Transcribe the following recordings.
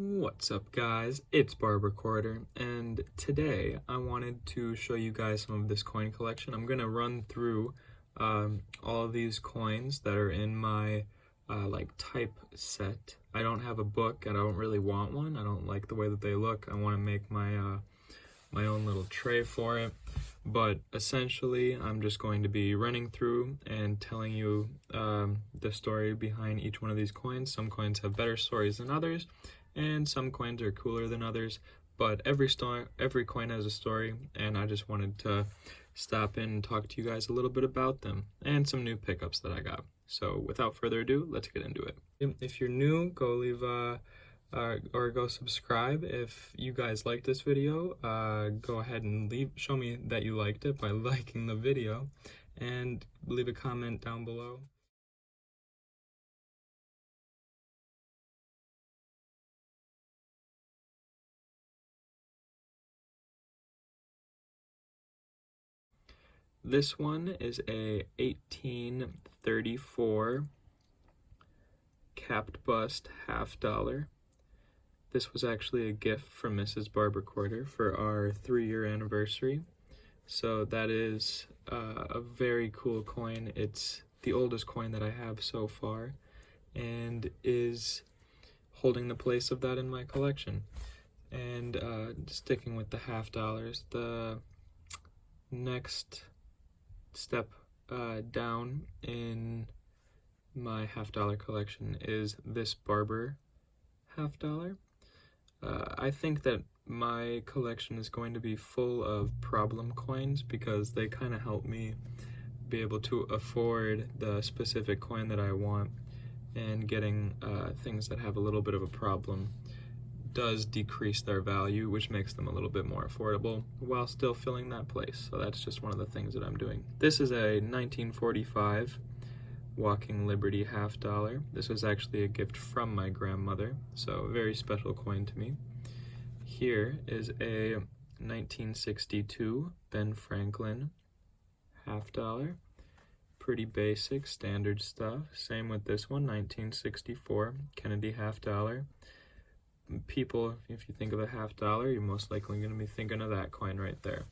What's up, guys? It's Barber Quarter, and today I wanted to show you guys some of this coin collection. I'm gonna run through all of these coins that are in my like type set. I don't have a book, and I don't really want one. I don't like the way that they look. I want to make my my own little tray for it. But essentially, I'm just going to be running through and telling you the story behind each one of these coins. Some coins have better stories than others, and some coins are cooler than others. But every coin has a story, and I just wanted to stop in and talk to you guys a little bit about them and some new pickups that I got. So without further ado, let's get into it. If you're new, go leave or go subscribe. If you guys like this video, go ahead and show me that you liked it by liking the video, and leave a comment down below. This one is a 1834 capped bust $50. This was actually a gift from Mrs. Barber Quarter for our 3-year anniversary. So that is a very cool coin. It's the oldest coin that I have so far, and is holding the place of that in my collection. And sticking with the $50, the next step down in my $50 collection is this Barber $50. I think that my collection is going to be full of problem coins because they kind of help me be able to afford the specific coin that I want, and getting things that have a little bit of a problem does decrease their value, which makes them a little bit more affordable while still filling that place. So that's just one of the things that I'm doing. This is a 1945 Walking Liberty $50. This was actually a gift from my grandmother, so a very special coin to me. Here is a 1962 Ben Franklin $50. Pretty basic, standard stuff. Same with this one, 1964 Kennedy $50. People, if you think of a $50, you're most likely going to be thinking of that coin right there.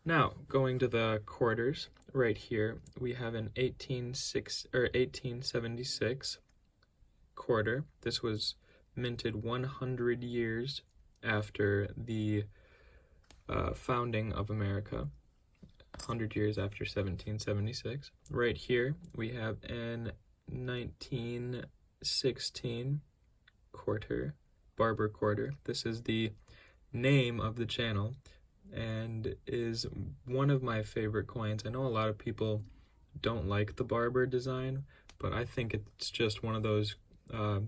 Now, going to the quarters, right here, we have an 1876 quarter. This was minted 100 years after the founding of America, 100 years after 1776. Right here, we have an 1916 quarter, Barber Quarter. This is the name of the channel and is one of my favorite coins. I know a lot of people don't like the Barber design, but I think it's just one of those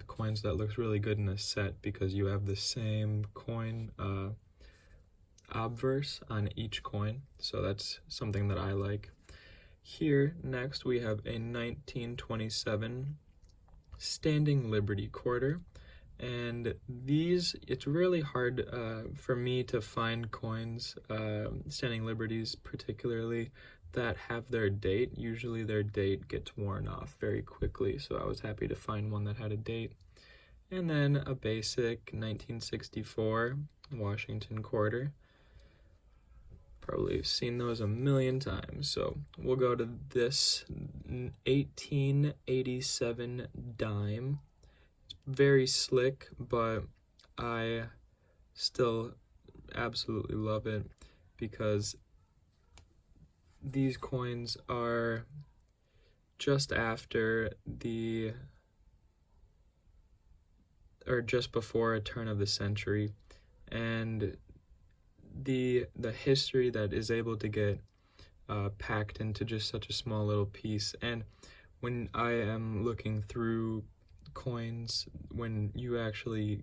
coins that looks really good in a set because you have the same coin obverse on each coin, so that's something that I like. Here next we have a 1927 Standing Liberty quarter, and these, it's really hard for me to find coins, Standing Liberties particularly, that have their date. Usually their date gets worn off very quickly, so I was happy to find one that had a date. And then a basic 1964 Washington quarter. Probably seen those a million times. So we'll go to this 1887 dime. It's very slick, but I still absolutely love it because these coins are just after the, or just before a turn of the century, and the history that is able to get packed into just such a small little piece. And when I am looking through coins, when you actually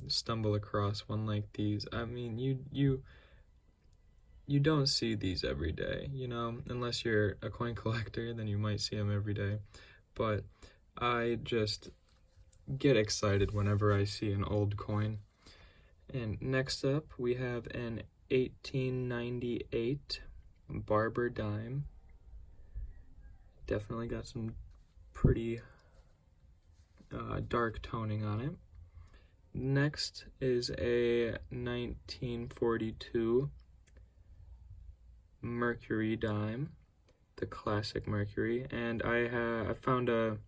stumble across one like these, I mean, you don't see these every day, you know, unless you're a coin collector, then you might see them every day. But I just get excited whenever I see an old coin. And next up, we have an 1898 Barber dime. Definitely got some pretty dark toning on it. Next is a 1942 Mercury dime, the classic Mercury, and I found a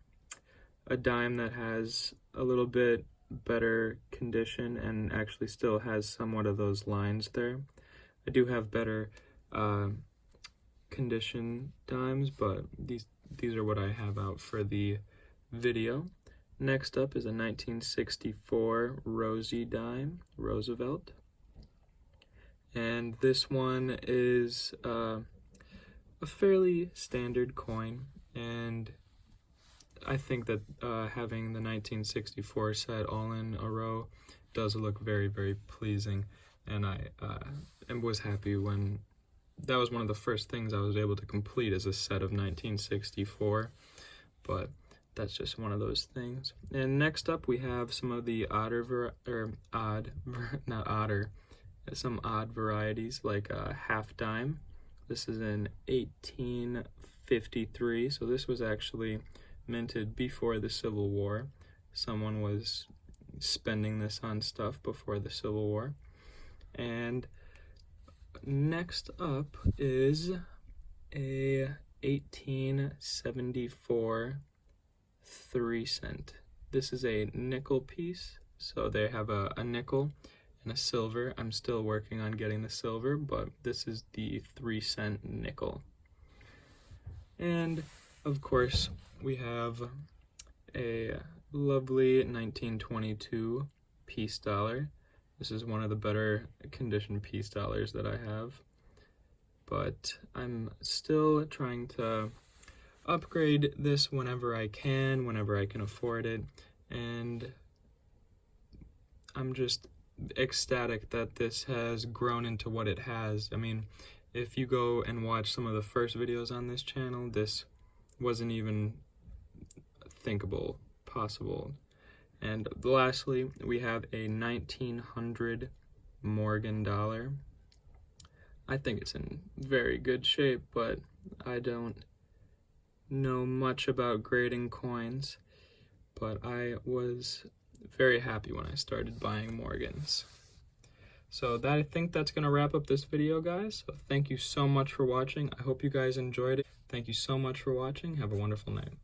dime that has a little bit better condition and actually still has somewhat of those lines there. I do have better condition dimes, but these are what I have out for the video. Next up is a 1964 Rosie dime, Roosevelt. And this one is a fairly standard coin, and I think that having the 1964 set all in a row does look very, very pleasing, and I was happy when that was one of the first things I was able to complete as a set of 1964, but that's just one of those things. And next up we have some of the some odd varieties, like a half dime. This is in 1853, so this was actually minted before the Civil War. Someone was spending this on stuff before the Civil War. And next up is a 1874 3-cent. This is a nickel piece, so they have a nickel and a silver. I'm still working on getting the silver, but this is the 3-cent nickel. And of course, we have a lovely 1922 peace dollar. This is one of the better conditioned peace dollars that I have, but I'm still trying to upgrade this whenever I can afford it, and I'm just ecstatic that this has grown into what it has. I mean, if you go and watch some of the first videos on this channel, this wasn't even thinkable, possible. And lastly, we have a 1900 Morgan dollar. I think it's in very good shape, but I don't know much about grading coins, but I was very happy when I started buying Morgans. So I think that's going to wrap up this video, guys. So thank you so much for watching. I hope you guys enjoyed it. Thank you so much for watching. Have a wonderful night.